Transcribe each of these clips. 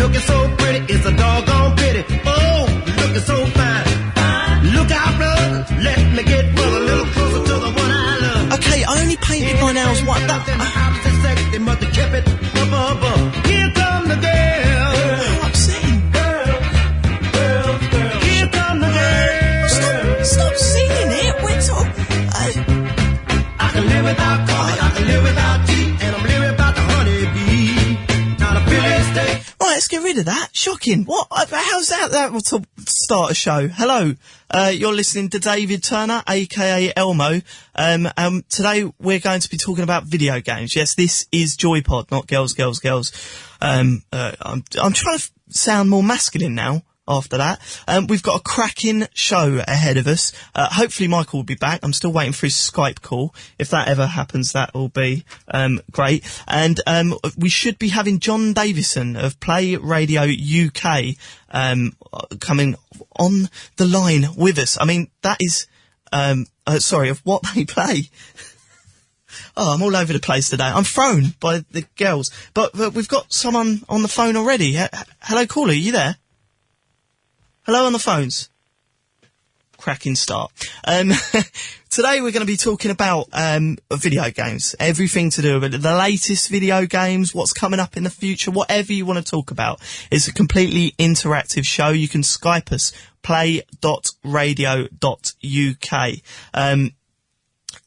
looking so pretty, it's a doggone pity. Oh, looking so fine. Look out, brother, let me get brother a little closer to the one I love. Okay, I only painted my nails white. They must have kept it up. Here come the girl. How upsetting. Girl. Here come the girl. Stop singing it. We're talking. I can live without coffee, I can live without tea, and I'm living without the honeybee. Not a Philly steak. Right, let's get rid of that. Shocking. What? How's that? That will start a show. Hello. You're listening to David Turner, aka Elmo. Today we're going to be talking about video games. Yes, this is Joypod, not girls. I'm trying to sound more masculine now. After that, we've got a cracking show ahead of us. Hopefully Michael will be back. I'm still waiting for his Skype call. If that ever happens, that will be great. And we should be having John Davison of Play Radio UK coming on the line with us. I mean, that is of what they play. Oh, I'm all over the place today. I'm thrown by the girls. But we've got someone on the phone already. Hello, caller, are you there? Hello on the phones. Cracking start. Today we're going to be talking about video games. Everything to do with it. The latest video games, what's coming up in the future, whatever you want to talk about. It's a completely interactive show. You can Skype us, play.radio.uk.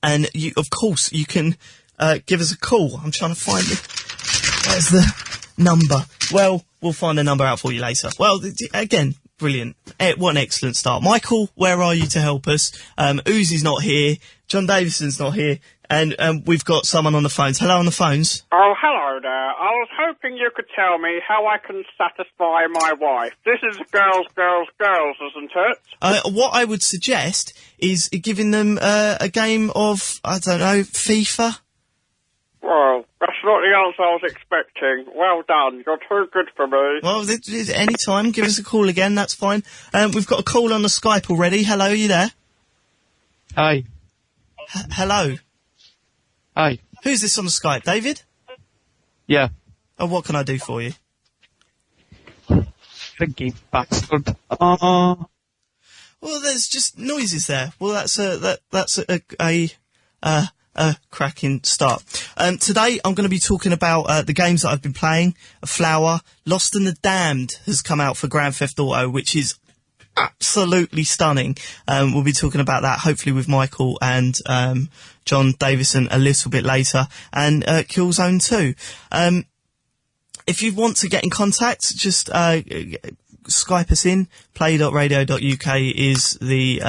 And you, of course, you can give us a call. I'm trying to find it. Where's the number? Well, we'll find the number out for you later. Well, again... Brilliant. What an excellent start. Michael, where are you to help us? Uzi's not here. John Davison's not here. And we've got someone on the phones. Hello on the phones. Oh, hello there. I was hoping you could tell me how I can satisfy my wife. This is girls, isn't it? What I would suggest is giving them a game of, I don't know, FIFA. Well, that's not the answer I was expecting. Well done. You're too good for me. Well, any time, give us a call again, that's fine. We've got a call on the Skype already. Hello, are you there? Hi. Hello. Hi. Who's this on the Skype, David? Yeah. Oh, what can I do for you? Thinking bastard. Well, there's just noises there. Well, that's a cracking start. Today I'm going to be talking about the games that I've been playing. Flower, Lost and the Damned has come out for Grand Theft Auto, which is absolutely stunning. We'll be talking about that hopefully with Michael and John Davison a little bit later, and Killzone 2. If you want to get in contact, just Skype us in. Play.radio.uk is the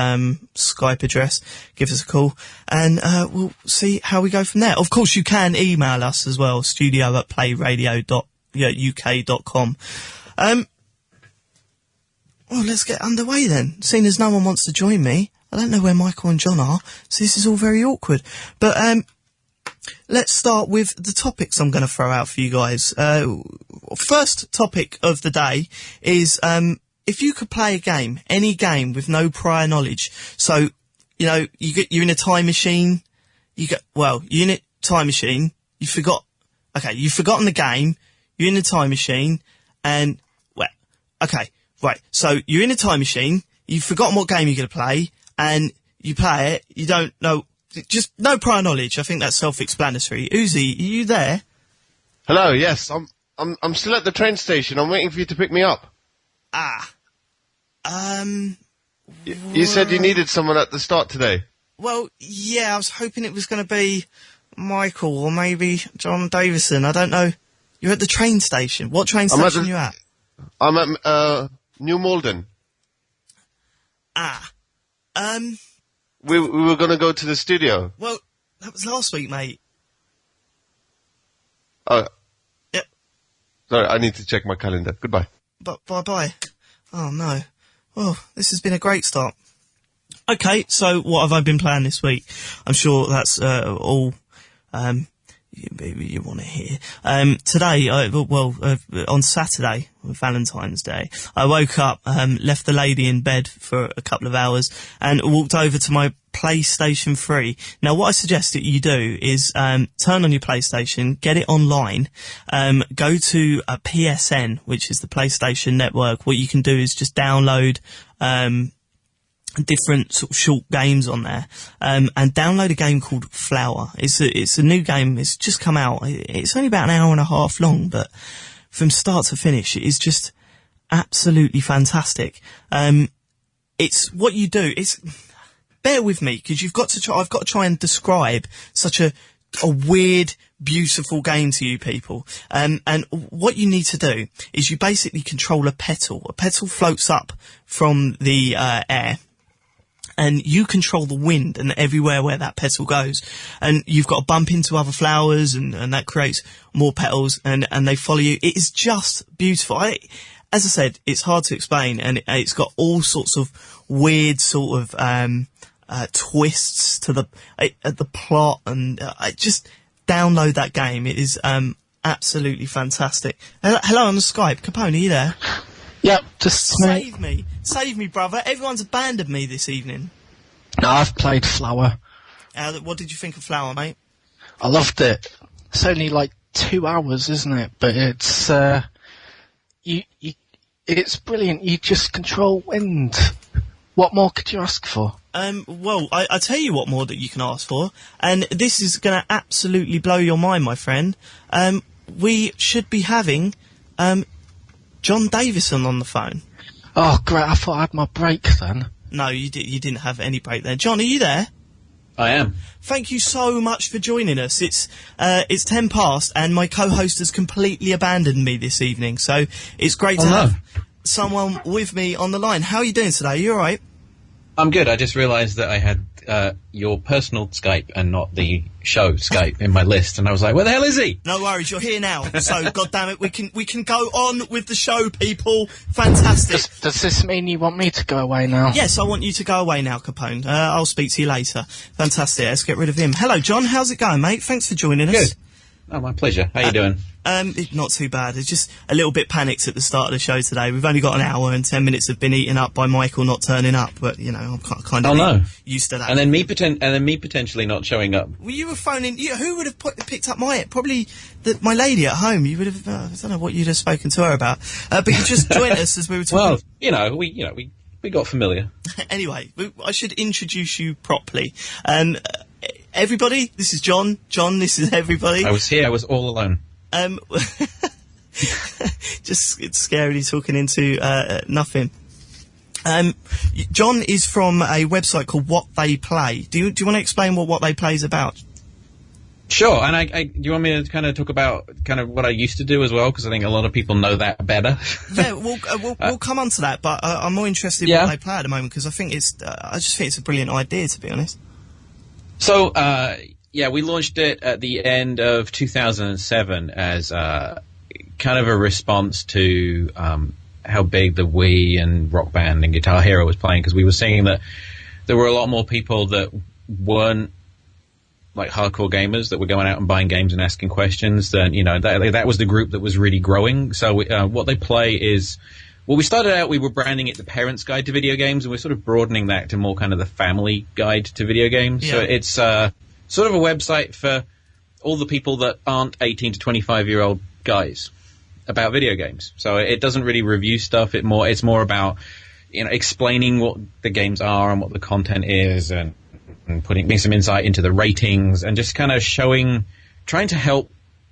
Skype address. Give us a call and we'll see how we go from there. Of course, you can email us as well, studio@playradio.uk.com. Well, let's get underway then. Seeing as no one wants to join me, I don't know where Michael and John are, so this is all very awkward. But let's start with the topics I'm going to throw out for you guys. First topic of the day is if you could play a game, any game with no prior knowledge. So, you know, you're in a time machine. You're in a time machine. You've forgotten the game. You're in a time machine, and so you're in a time machine. You've forgotten what game you're going to play, and you play it. You don't know. Just no prior knowledge. I think that's self-explanatory. Uzi, are you there? Hello. Yes, I'm still at the train station. I'm waiting for you to pick me up. You said you needed someone at the start today. Well, yeah, I was hoping it was going to be Michael or maybe John Davison. I don't know. You're at the train station. What train station are you at? I'm at New Malden. We were going to go to the studio. Well, that was last week, mate. Oh. Yep. Sorry, I need to check my calendar. Goodbye. Bye-bye. Oh, no. Oh, this has been a great start. Okay, so what have I been playing this week? I'm sure that's all you want to hear. Today, on Saturday, Valentine's Day, I woke up, left the lady in bed for a couple of hours, and walked over to my PlayStation 3. Now, what I suggest that you do is turn on your PlayStation, get it online, go to a PSN, which is the PlayStation Network. What you can do is just download different sort of short games on there, and download a game called Flower. It's a new game. It's just come out. It's only about an hour and a half long, but from start to finish, it is just absolutely fantastic. It's what you do. Bear with me, because I've got to try and describe such a weird, beautiful game to you people. And what you need to do is you basically control a petal. A petal floats up from the air, and you control the wind and everywhere where that petal goes. And you've got to bump into other flowers, and that creates more petals, and they follow you. It is just beautiful. As I said, it's hard to explain, and it's got all sorts of weird sort of twists to the plot, and just download that game. It is absolutely fantastic. Hello on the Skype. Capone, are you there? Yep, just Save me, brother. Everyone's abandoned me this evening. No, I've played Flower. What did you think of Flower, mate? I loved it. It's only like 2 hours, isn't it? But it's it's brilliant. You just control wind. What more could you ask for? Well, I tell you what more that you can ask for, and this is going to absolutely blow your mind, my friend. We should be having John Davison on the phone. Oh, great. I thought I had my break then. No, you didn't have any break there. John, are you there? I am. Thank you so much for joining us. It's 10 past, and my co-host has completely abandoned me this evening, so it's great to have someone with me on the line. How are you doing today? You all right? I'm good. I just realised that I had your personal Skype and not the show Skype in my list, and I was like, where the hell is he? No worries, you're here now. So, God damn it, we can go on with the show, people. Fantastic. Does this mean you want me to go away now? Yes, I want you to go away now, Capone. I'll speak to you later. Fantastic. Let's get rid of him. Hello, John. How's it going, mate? Thanks for joining us. Good. Oh, my pleasure. How you doing? Not too bad. It's just a little bit panicked at the start of the show today. We've only got an hour, and 10 minutes have been eaten up by Michael not turning up. But you know, I'm kind of used to that. And then me potentially not showing up. Well, you were phoning. Who would have picked up probably my lady at home? You would have. I don't know what you'd have spoken to her about. But you just joined us as we were talking. Well, we got familiar. Anyway, I should introduce you properly. Everybody, this is John. John, this is everybody. I was here. I was all alone. Just it's scarily talking into nothing. John is from a website called What They Play. Do you want to explain what They Play is about? Sure, and do you want me to kind of talk about kind of what I used to do as well? Because I think a lot of people know that better. Yeah, we'll come on to that, but I'm more interested in What They Play at the moment, because I just think it's a brilliant idea, to be honest. So, we launched it at the end of 2007 as kind of a response to how big the Wii and Rock Band and Guitar Hero was playing, because we were seeing that there were a lot more people that weren't like hardcore gamers that were going out and buying games and asking questions. Then that was the group that was really growing. So What They Play is. Well, we started out, we were branding it the Parent's Guide to Video Games, and we're sort of broadening that to more kind of the Family Guide to Video Games. Yeah. So it's sort of a website for all the people that aren't 18 to 25-year-old guys about video games. So it doesn't really review stuff. It's more about explaining what the games are and what the content is, and putting some insight into the ratings, and just kind of trying to help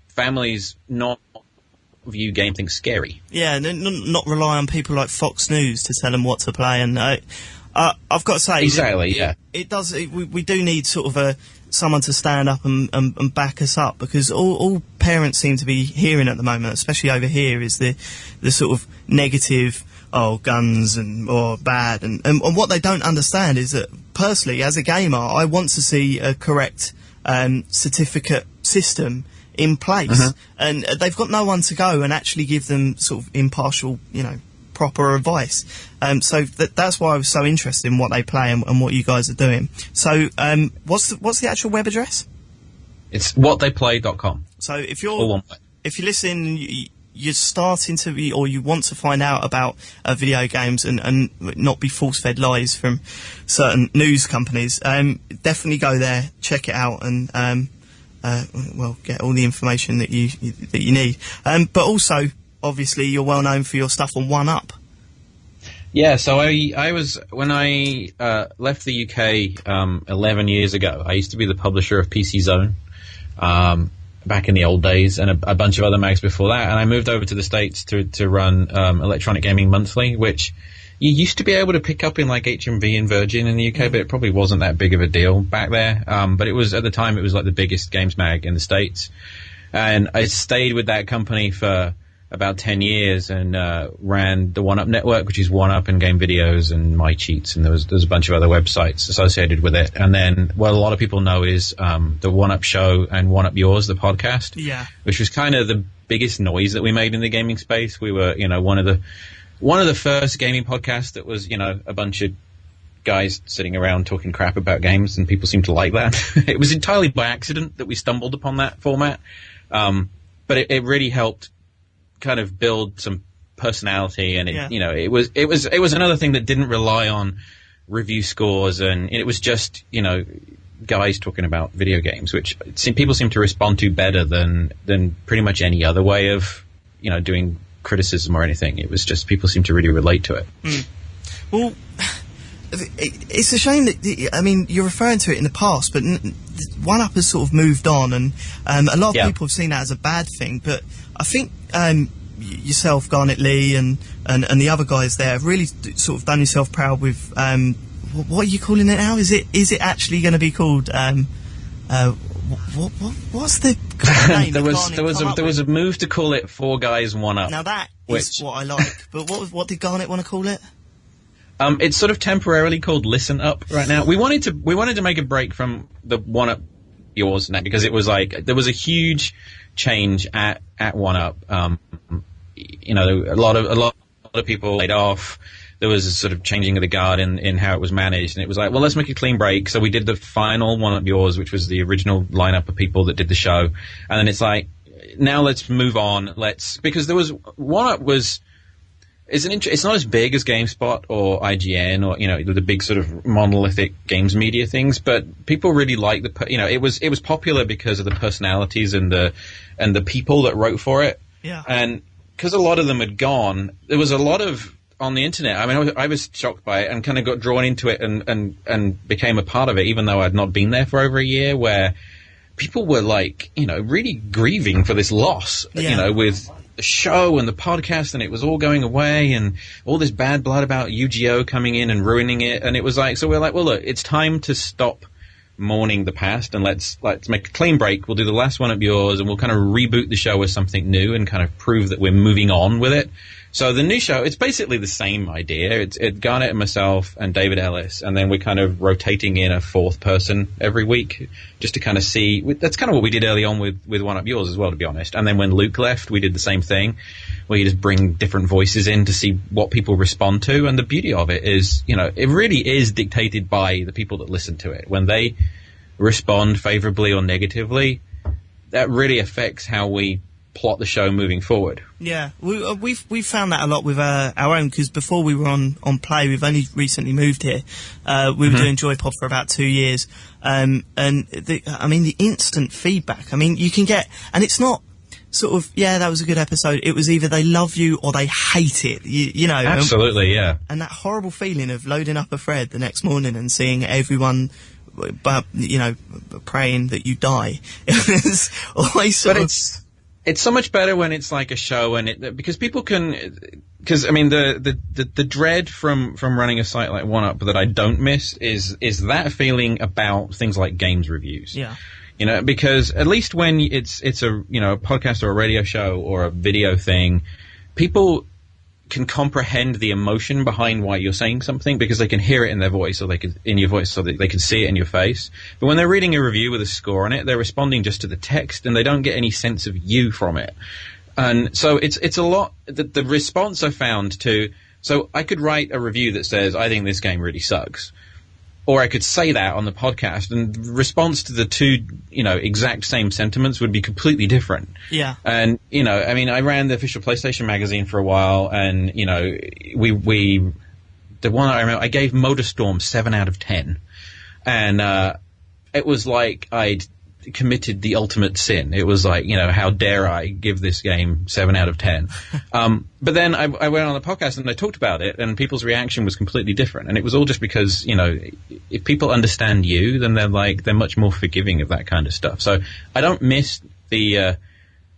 families not view game things scary. Yeah, not rely on people like Fox News to tell them what to play. And I've got to say, exactly, it does. We do need sort of someone to stand up and back us up, because all parents seem to be hearing at the moment, especially over here, is the sort of negative, guns or bad, and what they don't understand is that personally, as a gamer, I want to see a correct certificate system in place, and they've got no one to go and actually give them sort of impartial, proper advice. So that's why I was so interested in What They Play and what you guys are doing. So what's the actual web address? It's whattheyplay.com. So if All one way. if you listen, you're starting to be, or you want to find out about video games and not be force-fed lies from certain news companies, definitely go there, check it out, and get all the information that you need. But also, obviously, you're well known for your stuff on 1UP. Yeah, so I was, when I left the UK 11 years ago, I used to be the publisher of PC Zone back in the old days, and a bunch of other mags before that, and I moved over to the States to run Electronic Gaming Monthly, which you used to be able to pick up in like HMV and Virgin in the UK, but it probably wasn't that big of a deal back there. But it was, at the time, it was like the biggest games mag in the States, and I stayed with that company for about 10 years and ran the 1UP network, which is 1UP and Game Videos and My Cheats, and there's a bunch of other websites associated with it. And then what a lot of people know is the 1UP show and 1UP Yours, the podcast, which was kind of the biggest noise that we made in the gaming space. We were, one of the first gaming podcasts that was, a bunch of guys sitting around talking crap about games, and people seemed to like that. It was entirely by accident that we stumbled upon that format, but it really helped kind of build some personality, and it was another thing that didn't rely on review scores, and it was just guys talking about video games, which people seem to respond to better than pretty much any other way of doing criticism or anything. It was just people seem to really relate to it. Well, it's a shame that you're referring to it in the past, but 1UP has sort of moved on, and a lot of people have seen that as a bad thing, but I think yourself, Garnet Lee, and the other guys there have really sort of done yourself proud with what are you calling it now? Is it actually going to be called what's the name? there was a move to call it 4 Guys 1UP. Now that is what I like, but what did Garnet want to call it? It's sort of temporarily called Listen Up right now. We wanted to make a break from the 1UP Yours now, because it was like there was a huge change at 1UP. A lot of people laid off. There was a sort of changing of the guard in how it was managed, and it was like, well, let's make a clean break. So we did the final 1UP Yours, which was the original lineup of people that did the show, and then it's like, now let's move on. Because there was 1UP was. It's not as big as GameSpot or IGN or the big sort of monolithic games media things, but people really like it was popular because of the personalities and the people that wrote for it. Yeah. And because a lot of them had gone, there was a lot of on the internet. I was shocked by it and kind of got drawn into it and became a part of it, even though I'd not been there for over a year, where people were like, really grieving for this loss, with the show and the podcast, and it was all going away, and all this bad blood about UGO coming in and ruining it, and it was like, so we're like, well, look, it's time to stop mourning the past, and let's make a clean break. We'll do the last 1UP Yours, and we'll kind of reboot the show with something new and kind of prove that we're moving on with it. So the new show, it's basically the same idea. It's Garnet and myself and David Ellis, and then we're kind of rotating in a 4th person every week just to kind of see. That's kind of what we did early on with 1UP Yours as well, to be honest. And then when Luke left, we did the same thing, where you just bring different voices in to see what people respond to. And the beauty of it is, it really is dictated by the people that listen to it. When they respond favorably or negatively, that really affects how we plot the show moving forward. Yeah, we've found that a lot with our own, because before we were on Play, we've only recently moved here. We were doing Joypod for about 2 years, and the instant feedback. You can get, and it's not sort of, that was a good episode. It was either they love you or they hate it. You know, absolutely, yeah. And that horrible feeling of loading up a thread the next morning and seeing everyone, but praying that you die. It was always sort of. It's so much better when it's like a show, and because people can, because the dread from running a site like 1UP that I don't miss is that feeling about things like games reviews. Yeah. Because at least when it's a a podcast or a radio show or a video thing, people can comprehend the emotion behind why you're saying something, because they can hear it in their voice, or in your voice, so that they can see it in your face. But when they're reading a review with a score on it, they're responding just to the text, and they don't get any sense of you from it. And so it's a lot. The response I found to, so I could write a review that says, I think this game really sucks. or I could say that on the podcast, and the response to the two, exact same sentiments would be completely different. Yeah. And, I mean, I ran the official PlayStation magazine for a while, and, the one I remember, I gave MotorStorm 7 out of 10. And it was like I'd committed the ultimate sin. It was like, how dare I give this game 7 out of 10? But then I went on the podcast and I talked about it, and people's reaction was completely different. And it was all just because, if people understand you, then they're much more forgiving of that kind of stuff. So I don't miss the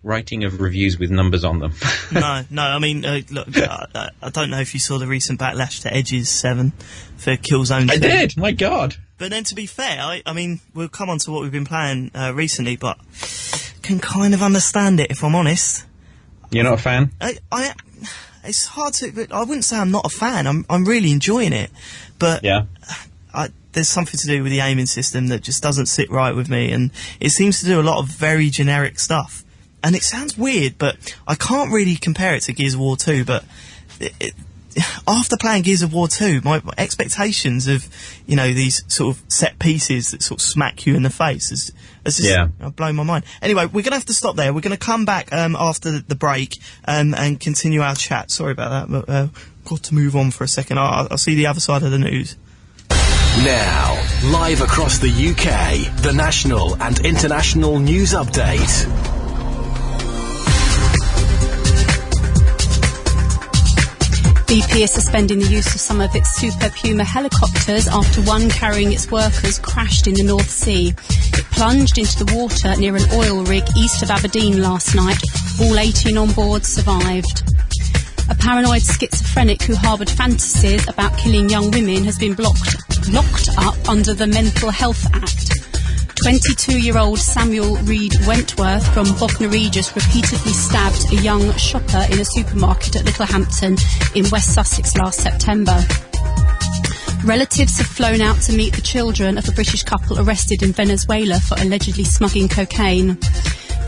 writing of reviews with numbers on them. No. I mean, look, I don't know if you saw the recent backlash to Edge's 7 for Killzone 2. I did. My God. But then, to be fair, I mean, we'll come on to what we've been playing recently, but can kind of understand it, if I'm honest. You're not a fan? It's hard to. I wouldn't say I'm not a fan. I'm really enjoying it, but yeah. There's something to do with the aiming system that just doesn't sit right with me, and it seems to do a lot of very generic stuff. And it sounds weird, but I can't really compare it to Gears of War 2, but after playing Gears of War 2, my expectations of, these sort of set pieces that sort of smack you in the face has just blown my mind. Anyway, we're going to have to stop there. We're going to come back after the break and continue our chat. Sorry about that, but got to move on for a second. I'll see the other side of the news. Now, live across the UK, the national and international news update. BP is suspending the use of some of its Super Puma helicopters after one carrying its workers crashed in the North Sea. It plunged into the water near an oil rig east of Aberdeen last night. All 18 on board survived. A paranoid schizophrenic who harboured fantasies about killing young women has been locked up under the Mental Health Act. 22-year-old Samuel Reed Wentworth from Bognor Regis repeatedly stabbed a young shopper in a supermarket at Littlehampton in West Sussex last September. Relatives have flown out to meet the children of a British couple arrested in Venezuela for allegedly smuggling cocaine.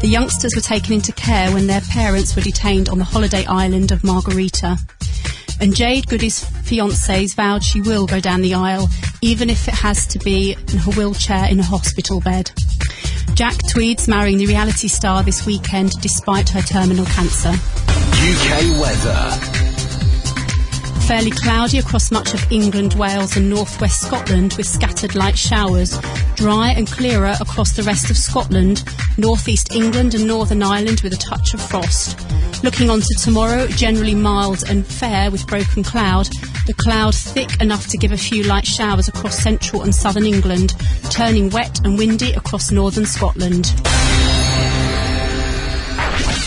The youngsters were taken into care when their parents were detained on the holiday island of Margarita. And Jade Goody's fiancés vowed she will go down the aisle, even if it has to be in her wheelchair in a hospital bed. Jack Tweed's marrying the reality star this weekend despite her terminal cancer. UK weather. Fairly cloudy across much of England, Wales and northwest Scotland with scattered light showers. Dry and clearer across the rest of Scotland, northeast England and Northern Ireland with a touch of frost. Looking on to tomorrow, generally mild and fair with broken cloud. The cloud thick enough to give a few light showers across central and southern England, turning wet and windy across northern Scotland.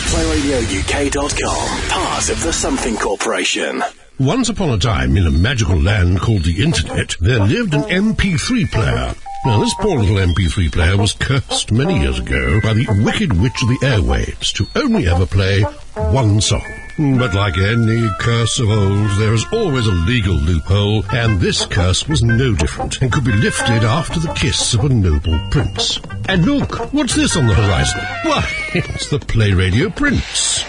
PlayRadioUK.com, part of the Something Corporation. Once upon a time, in a magical land called the Internet, there lived an MP3 player. Now, this poor little MP3 player was cursed many years ago by the wicked witch of the airwaves to only ever play one song. But like any curse of old, there is always a legal loophole, and this curse was no different, and could be lifted after the kiss of a noble prince. And look, what's this on the horizon? Why, it's the Play Radio Prince.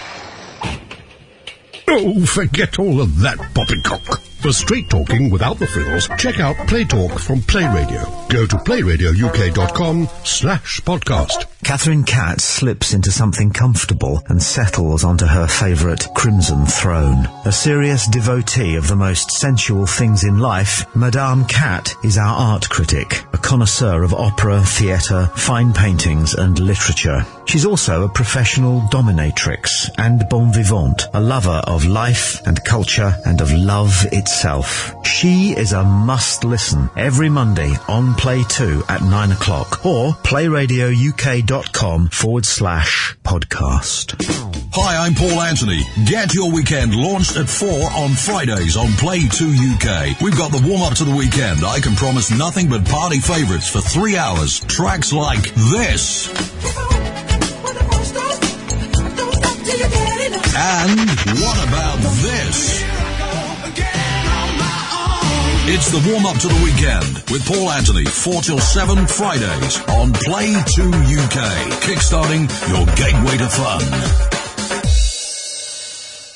Oh, forget all of that poppycock. For straight talking without the frills, check out Play Talk from Play Radio. Go to playradiouk.com/podcast. Catherine Catt slips into something comfortable and settles onto her favourite crimson throne. A serious devotee of the most sensual things in life, Madame Catt is our art critic, a connoisseur of opera, theatre, fine paintings and literature. She's also a professional dominatrix and bon vivant, a lover of life and culture and of love itself. She is a must-listen every Monday on Play 2 at 9 o'clock or playradiouk.com/podcast. Hi, I'm Paul Anthony. Get your weekend launched at 4 on Fridays on Play 2 UK. We've got the warm-up to the weekend. I can promise nothing but party favourites for 3 hours. Tracks like this. And what about this? It's the warm-up to the weekend with Paul Anthony, 4 till 7 Fridays on Play 2 UK. Kickstarting your gateway to fun.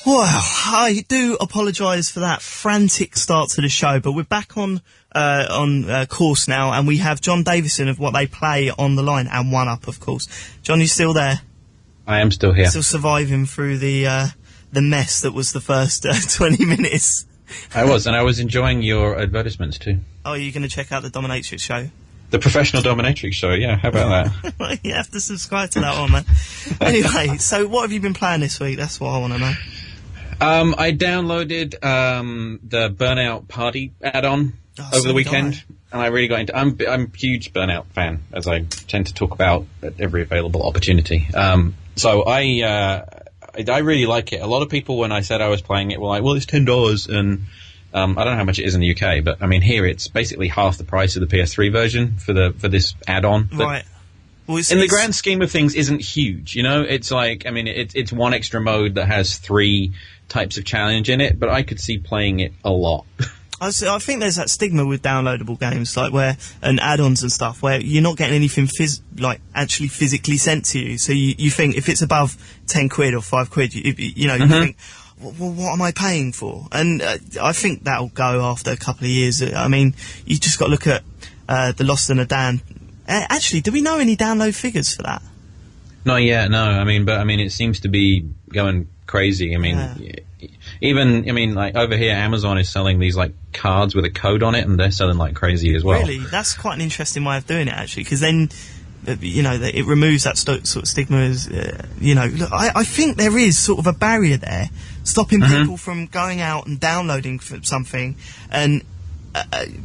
Well, I do apologise for that frantic start to the show, but we're back on course now, and we have John Davison of What They Play on the line, and One Up, of course. John, you still there? I am still here. Still surviving through the mess that was the first 20 minutes. I was enjoying your advertisements too. Oh, are you going to check out the Dominatrix show? The Professional Dominatrix show, yeah, how about that? You have to subscribe to that one, man. Anyway, so what have you been playing this week? That's what I want to know. I downloaded the Burnout Party add-on over the weekend, and I really got into. I'm a huge Burnout fan, as I tend to talk about at every available opportunity. So I really like it. A lot of people, when I said I was playing it, were like, "Well, it's $10," and I don't know how much it is in the UK, but I mean here it's basically half the price of the PS3 version for this add-on. Right. Well, in the grand scheme of things, isn't huge. You know, it's like, I mean, it's one extra mode that has 3 types of challenge in it, but I could see playing it a lot. I think there's that stigma with downloadable games, like and add-ons and stuff, where you're not getting anything actually physically sent to you. So you think if it's above £10 or £5, you think, well, what am I paying for? And I think that'll go after a couple of years. I mean, you just got to look at the Lost and the Damned. Actually, do we know any download figures for that? Not yet, no. I mean, it seems to be going crazy. I mean, like over here, Amazon is selling these like cards with a code on it, and they're selling like crazy as well. Really, that's quite an interesting way of doing it, actually, because then, it removes that sort of stigma. As look, I think there is sort of a barrier there, stopping people from going out and downloading something and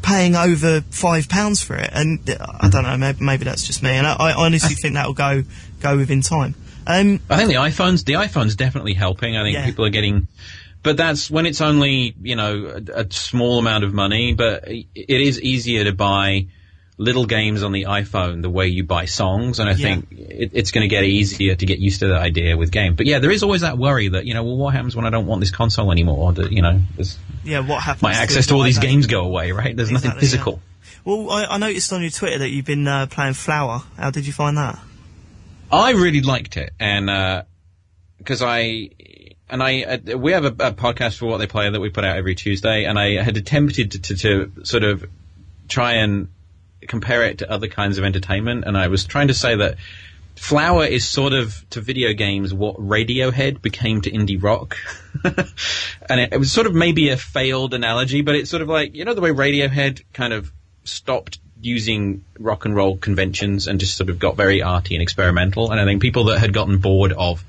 paying over £5 for it. And I don't know, maybe that's just me, and I honestly think that will go within time. I think the iPhone's definitely helping. I think people are getting, but that's when it's only, a small amount of money, but it is easier to buy little games on the iPhone the way you buy songs, and I think it's going to get easier to get used to that idea with games. But yeah, there is always that worry that, well, what happens when I don't want this console anymore? That, what happens? My access to all these games go away, right? There's nothing physical. Yeah. Well, I noticed on your Twitter that you've been playing Flower. How did you find that? I really liked it, and because we have a podcast for What They Play that we put out every Tuesday, and I had attempted to sort of try and compare it to other kinds of entertainment, and I was trying to say that Flower is sort of to video games what Radiohead became to indie rock. And it was sort of maybe a failed analogy, but it's sort of like, the way Radiohead kind of stopped using rock and roll conventions and just sort of got very arty and experimental, and I think people that had gotten bored of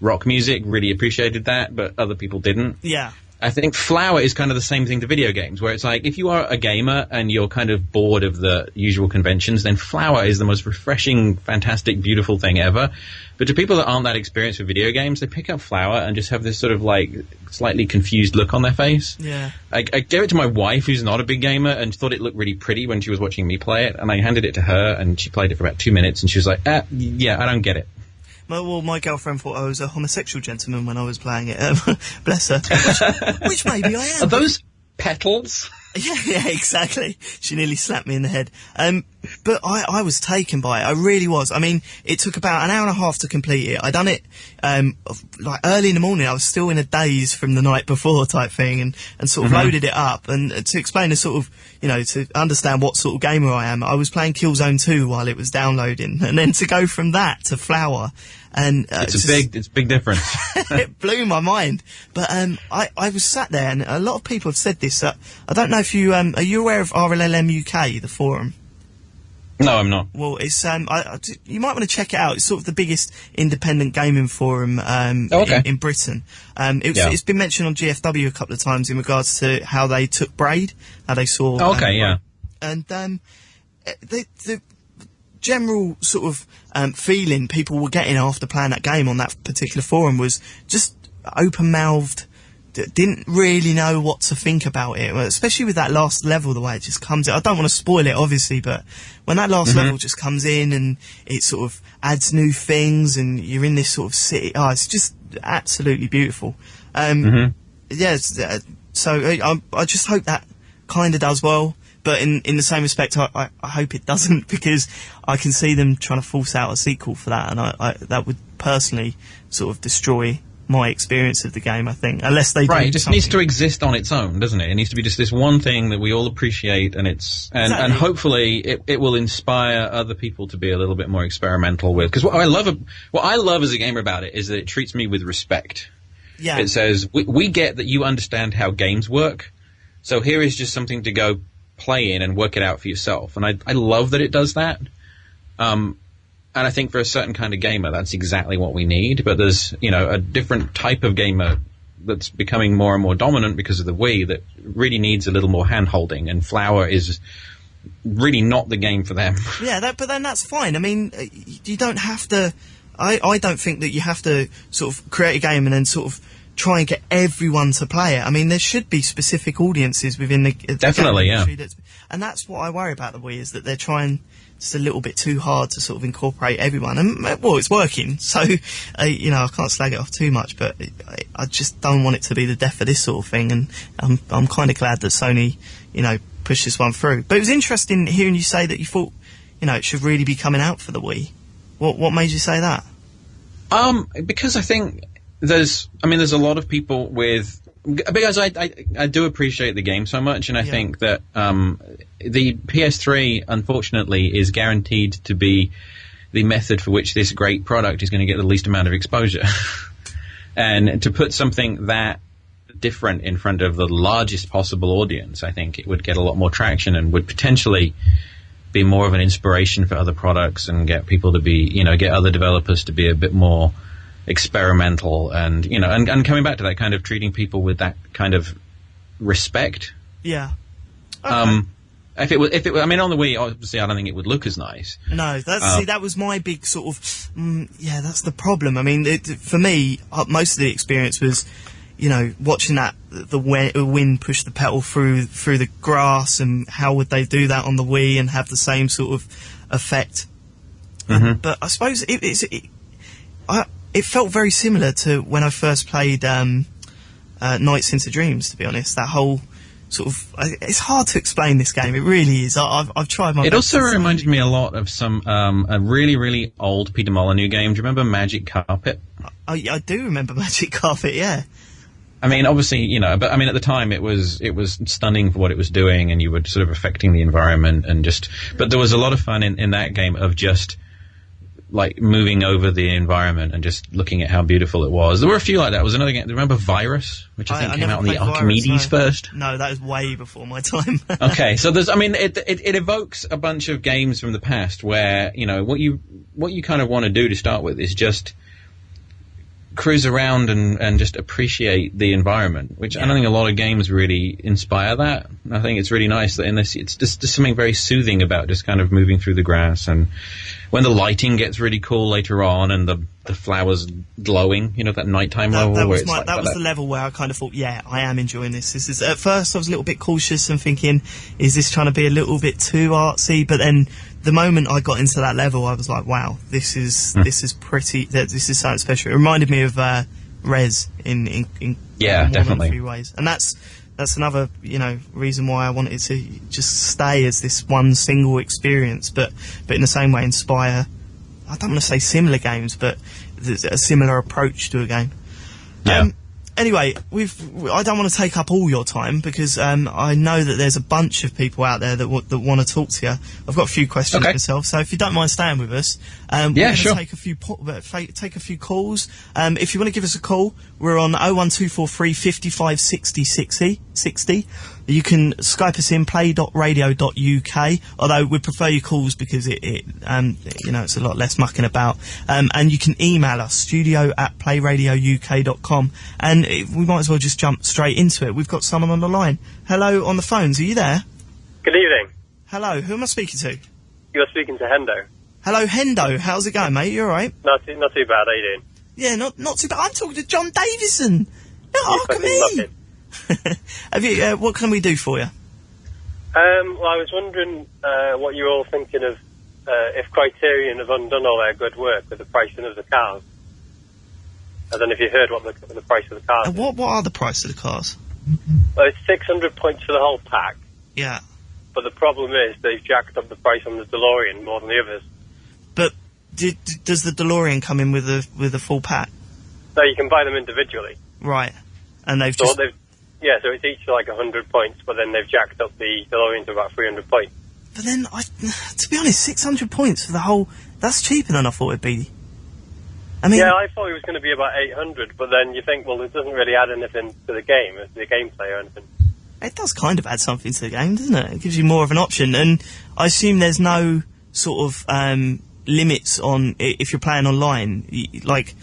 rock music really appreciated that, but other people didn't. Yeah. I think Flower is kind of the same thing to video games, where it's like, if you are a gamer and you're kind of bored of the usual conventions, then Flower is the most refreshing, fantastic, beautiful thing ever. But to people that aren't that experienced with video games, they pick up Flower and just have this sort of like slightly confused look on their face. Yeah. I gave it to my wife, who's not a big gamer, and thought it looked really pretty when she was watching me play it, and I handed it to her, and she played it for about 2 minutes, and she was like, yeah, I don't get it. Well, my girlfriend thought I was a homosexual gentleman when I was playing it. Bless her. Which maybe I am. Are those petals? Yeah, exactly. She nearly slapped me in the head. But I was taken by it. I really was. I mean, it took about an hour and a half to complete it. I done it, like early in the morning. I was still in a daze from the night before type thing, and sort of loaded it up. And to explain the sort of, to understand what sort of gamer I am, I was playing Killzone 2 while it was downloading. And then to go from that to Flower, and it's a big difference. It blew my mind. But I was sat there, and a lot of people have said this. I don't know if you are you aware of RLLM UK, the forum? No, I'm not. Well, it's you might want to check it out. It's sort of the biggest independent gaming forum in Britain. It's been mentioned on GFW a couple of times in regards to how they took Braid, how they saw. And the general sort of feeling people were getting after playing that game on that particular forum was just open-mouthed. Didn't really know what to think about it, especially with that last level, the way it just comes in. I don't want to spoil it, obviously, but when that last level just comes in and it sort of adds new things and you're in this sort of city, it's just absolutely beautiful. So I just hope that kind of does well, but in the same respect, I hope it doesn't, because I can see them trying to force out a sequel for that, and I that would personally sort of destroy my experience of the game, I think, unless they right. do It just something. needs to exist on its own, doesn't it? It needs to be just this one thing that we all appreciate, and and hopefully it will inspire other people to be a little bit more experimental with. Because what I love as a gamer about it is that it treats me with respect. Yeah. It says we get that you understand how games work, so here is just something to go play in and work it out for yourself. And I love that it does that. And I think for a certain kind of gamer, that's exactly what we need. But there's, a different type of gamer that's becoming more and more dominant because of the Wii that really needs a little more hand-holding. And Flower is really not the game for them. Yeah, but then that's fine. I mean, you don't have to... I don't think that you have to sort of create a game and then sort of try and get everyone to play it. I mean, there should be specific audiences within the Definitely, game industry. And that's what I worry about the Wii, is that they're trying... just a little bit too hard to sort of incorporate everyone, and well, it's working, so I can't slag it off too much, but I just don't want it to be the death of this sort of thing, and I'm kind of glad that Sony pushed this one through. But it was interesting hearing you say that you thought it should really be coming out for the Wii. What made you say that? Because I think there's a lot of people because I do appreciate the game so much, and I think that the PS3, unfortunately, is guaranteed to be the method for which this great product is going to get the least amount of exposure. And to put something that different in front of the largest possible audience, I think it would get a lot more traction and would potentially be more of an inspiration for other products and get people to be, get other developers to be a bit more experimental and and coming back to that kind of treating people with that kind of respect. Yeah. Okay. If it I mean, on the Wii, obviously, I don't think it would look as nice. No, that was my big sort of that's the problem. I mean, for me, most of the experience was watching the wind push the pedal through the grass, and how would they do that on the Wii and have the same sort of effect. But I suppose it felt very similar to when I first played Nights into Dreams, to be honest. That whole sort of... it's hard to explain this game, it really is. I've tried my best. It also reminded me a lot of some a really, really old Peter Molyneux game. Do you remember Magic Carpet? I do remember Magic Carpet, yeah. I mean, obviously, but I mean, at the time it was stunning for what it was doing, and you were sort of affecting the environment and just... But there was a lot of fun in that game of just... like moving over the environment and just looking at how beautiful it was. There were a few like that. There was another game. Remember Virus, which I think came out on the Archimedes first? No, that was way before my time. Okay, so it evokes a bunch of games from the past where what you kind of want to do to start with is just cruise around and just appreciate the environment, which I don't think a lot of games really inspire that. I think it's really nice that in this, it's just something very soothing about just kind of moving through the grass, and when the lighting gets really cool later on and the flowers glowing, that nighttime level. That was the level where I kind of thought, yeah, I am enjoying this. This is, at first I was a little bit cautious and thinking, is this trying to be a little bit too artsy? But then the moment I got into that level, I was like, wow, this is pretty. This is something special. It reminded me of Rez in more than a few ways, and that's another reason why I wanted to just stay as this one single experience, but in the same way inspire. I don't want to say similar games, but there's a similar approach to a game. Yeah. Anyway, I don't want to take up all your time because I know that there's a bunch of people out there that want to talk to you. I've got a few questions myself, so if you don't mind staying with us, we're going to take a few calls. If you want to give us a call, we're on 01243 55 60 60. You can Skype us in play.radio.uk, although we'd prefer your calls because it's a lot less mucking about. And you can email us, studio@playradiouk.com. And we might as well just jump straight into it. We've got someone on the line. Hello, on the phones. Are you there? Good evening. Hello, who am I speaking to? You're speaking to Hendo. Hello, Hendo. How's it going, mate? You all right? Not too bad. How you doing? Yeah, not too bad. I'm talking to John Davison. Oh, come in. What can we do for you? Well, I was wondering what you're all thinking of if Criterion have undone all their good work with the pricing of the cars. I don't know if you heard what the price of the cars is. What are the price of the cars? Well, it's 600 points for the whole pack. Yeah. But the problem is they've jacked up the price on the DeLorean more than the others. But does the DeLorean come in with a full pack? No, you can buy them individually. Right. And they've So just... yeah, so it's each like 100 points, but then they've jacked up the DeLorean to about 300 points. But then, to be honest, 600 points for the whole... That's cheaper than I thought it'd be. I mean... Yeah, I thought it was going to be about 800, but then you think, well, it doesn't really add anything to the game, the gameplay or anything. It does kind of add something to the game, doesn't it? It gives you more of an option. And I assume there's no sort of limits on if you're playing online. Like,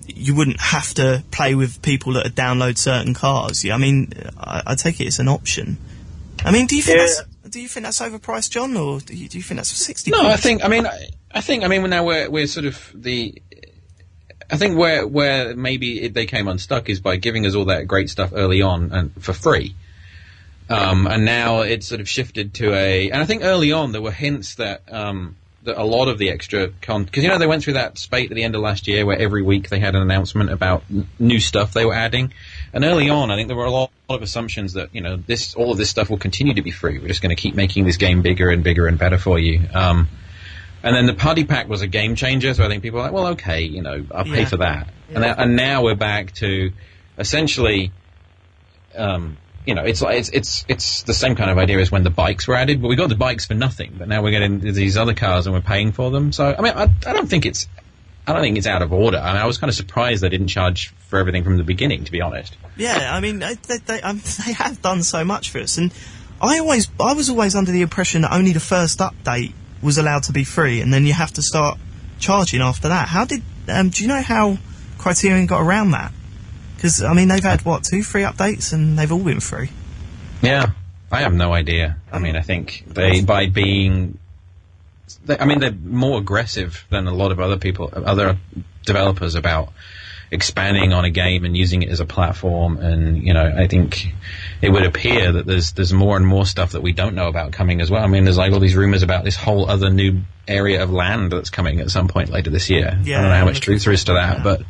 you wouldn't have to play with people that download certain cars. I mean, I take it it's an option. I mean, do you think that's overpriced, John, or do you think that's 60? No, I think now we're sort of I think where maybe they came unstuck is by giving us all that great stuff early on and for free. And now it's sort of shifted to and I think early on there were hints that that a lot of the extra because they went through that spate at the end of last year where every week they had an announcement about new stuff they were adding, and early on I think there were a lot of assumptions that all of this stuff will continue to be free. We're just going to keep making this game bigger and bigger and better for you. And then the party pack was a game changer, so I think people were like, well, okay, I'll pay for that. Yeah. And now we're back to essentially. It's the same kind of idea as when the bikes were added, but we got the bikes for nothing. But now we're getting these other cars and we're paying for them. So I mean, I don't think it's out of order. I mean, I was kind of surprised they didn't charge for everything from the beginning, to be honest. Yeah, I mean, they have done so much for us, and I was always under the impression that only the first update was allowed to be free, and then you have to start charging after that. How did do you know how Criterion got around that? Because, I mean, they've had, 2 free updates, and they've all been free. Yeah, I have no idea. I mean, I think they're more aggressive than a lot of other developers about expanding on a game and using it as a platform. And, I think it would appear that there's more and more stuff that we don't know about coming as well. I mean, there's like all these rumors about this whole other new area of land that's coming at some point later this year. Yeah, I don't know how much truth there is to that, but...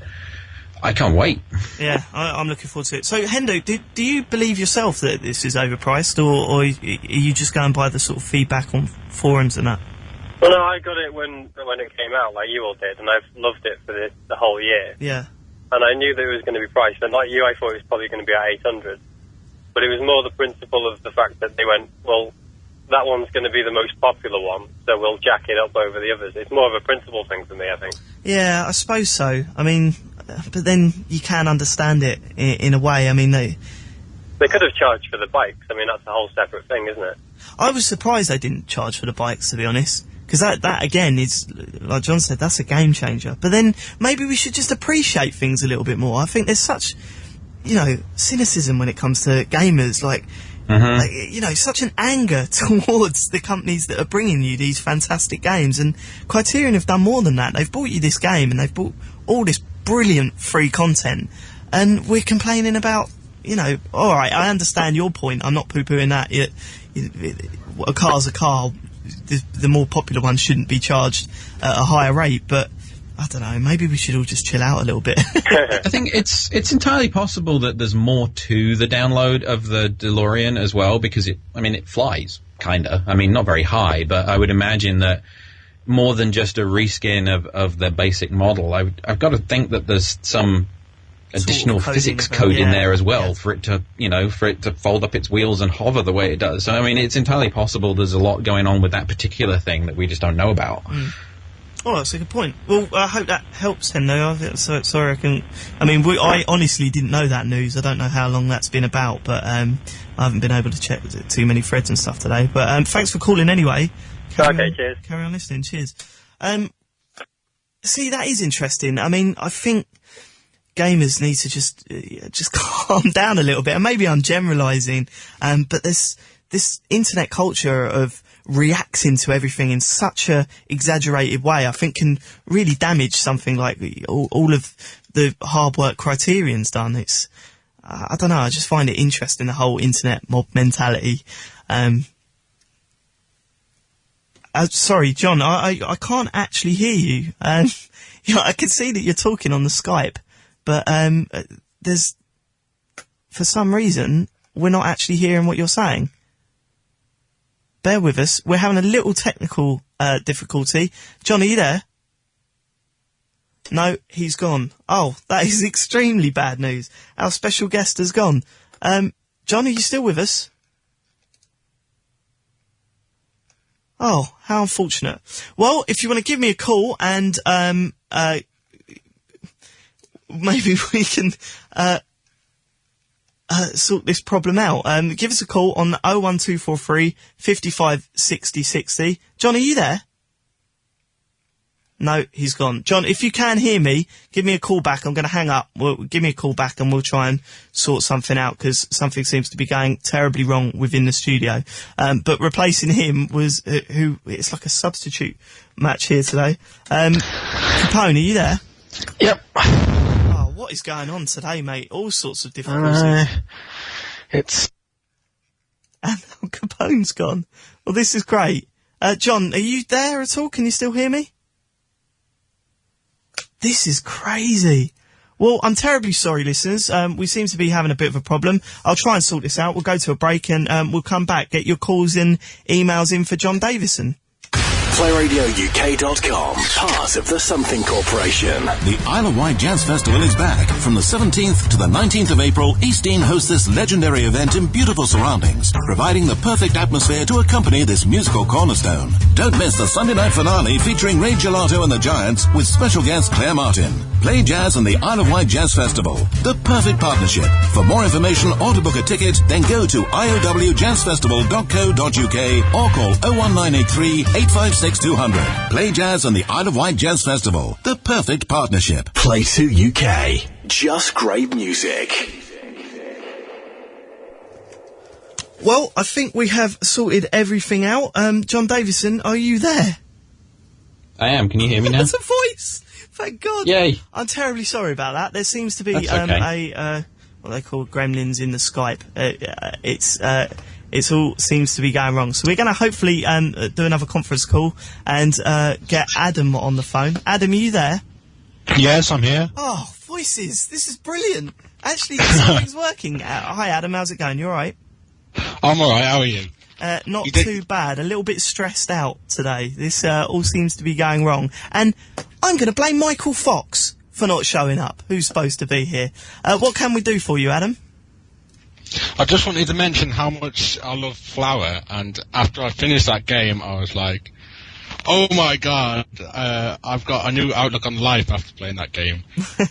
I can't wait. Yeah, I'm looking forward to it. So, Hendo, do you believe yourself that this is overpriced, or are you just going by the sort of feedback on forums and that? Well, no, I got it when it came out, like you all did, and I've loved it for the whole year. Yeah. And I knew that it was going to be priced, and like you, I thought it was probably going to be at 800. But it was more the principle of the fact that they went, well, that one's going to be the most popular one, so we'll jack it up over the others. It's more of a principle thing for me, I think. Yeah, I suppose so. I mean... But then you can understand it in a way. I mean, they could have charged for the bikes. I mean, that's a whole separate thing, isn't it? I was surprised they didn't charge for the bikes, to be honest. Because that again is, like John said, that's a game changer. But then maybe we should just appreciate things a little bit more. I think there's such, cynicism when it comes to gamers. Like, such an anger towards the companies that are bringing you these fantastic games. And Criterion have done more than that. They've bought you this game, and they've bought all this brilliant free content, and we're complaining about, alright, I understand your point, I'm not poo-pooing that, a car's a car, the more popular one shouldn't be charged at a higher rate, but I don't know, maybe we should all just chill out a little bit. I think it's entirely possible that there's more to the download of the DeLorean as well, because it flies, kinda, not very high, but I would imagine that more than just a reskin of the basic model. I've got to think that there's some additional physics code in there as well for it to fold up its wheels and hover the way it does. So it's entirely possible there's a lot going on with that particular thing that we just don't know about. Oh, that's a good point. Well, I hope that helps, Hendo. Sorry, I honestly didn't know that news. I don't know how long that's been about, but I haven't been able to check too many threads and stuff today. But thanks for calling anyway. Cheers. Carry on listening, cheers. See, that is interesting. I think gamers need to just calm down a little bit, and maybe I'm generalising, but this internet culture of reacting to everything in such a exaggerated way, I think can really damage something like all of the hard work Criterion's done. It's, I don't know, I just find it interesting, the whole internet mob mentality. Sorry, John, I can't actually hear you. I can see that you're talking on the Skype, but there's, for some reason, we're not actually hearing what you're saying. Bear with us. We're having a little technical difficulty. John, are you there? No, he's gone. Oh, that is extremely bad news. Our special guest has gone. John, are you still with us? Oh, how unfortunate. Well, if you want to give me a call and, maybe we can, sort this problem out. Give us a call on 01243 55 60 60. John, are you there? No, he's gone. John, if you can hear me, give me a call back. I'm going to hang up. Give me a call back and we'll try and sort something out because something seems to be going terribly wrong within the studio. But replacing him was it's like a substitute match here today. Capone, are you there? Yep. Oh, what is going on today, mate? All sorts of difficulties. And Capone's gone. Well, this is great. John, are you there at all? Can you still hear me? This is crazy. Well, I'm terribly sorry, listeners. We seem to be having a bit of a problem. I'll try and sort this out. We'll go to a break and we'll come back. Get your calls and emails in for John Davison. PlayRadioUK.com, part of the Something Corporation. The Isle of Wight Jazz Festival is back. From the 17th to the 19th of April, Eastdean hosts this legendary event in beautiful surroundings, providing the perfect atmosphere to accompany this musical cornerstone. Don't miss the Sunday night finale featuring Ray Gelato and the Giants with special guest Claire Martin. Play jazz and the Isle of Wight Jazz Festival, the perfect partnership. For more information or to book a ticket, then go to iowjazzfestival.co.uk or call 01983 856 200. Play jazz and the Isle of Wight Jazz Festival, the perfect partnership. Play 2 UK. Just great music. Well, I think we have sorted everything out. John Davison, are you there? I am. Can you hear me now? That's a voice! Thank God. Yay. I'm terribly sorry about that. There seems to be That's okay. what they call gremlins in the Skype. It's all seems to be going wrong. So we're going to hopefully do another conference call and get Adam on the phone. Adam, are you there? Yes, I'm here. Oh, voices. This is brilliant. Actually, something's working. Hi, Adam. How's it going? You all right? I'm all right. How are you? Not too bad. A little bit stressed out today. This all seems to be going wrong. And I'm going to blame Michael Fox for not showing up, who's supposed to be here. What can we do for you, Adam? I just wanted to mention how much I love Flower, and after I finished that game, I was like, oh my God, I've got a new outlook on life after playing that game.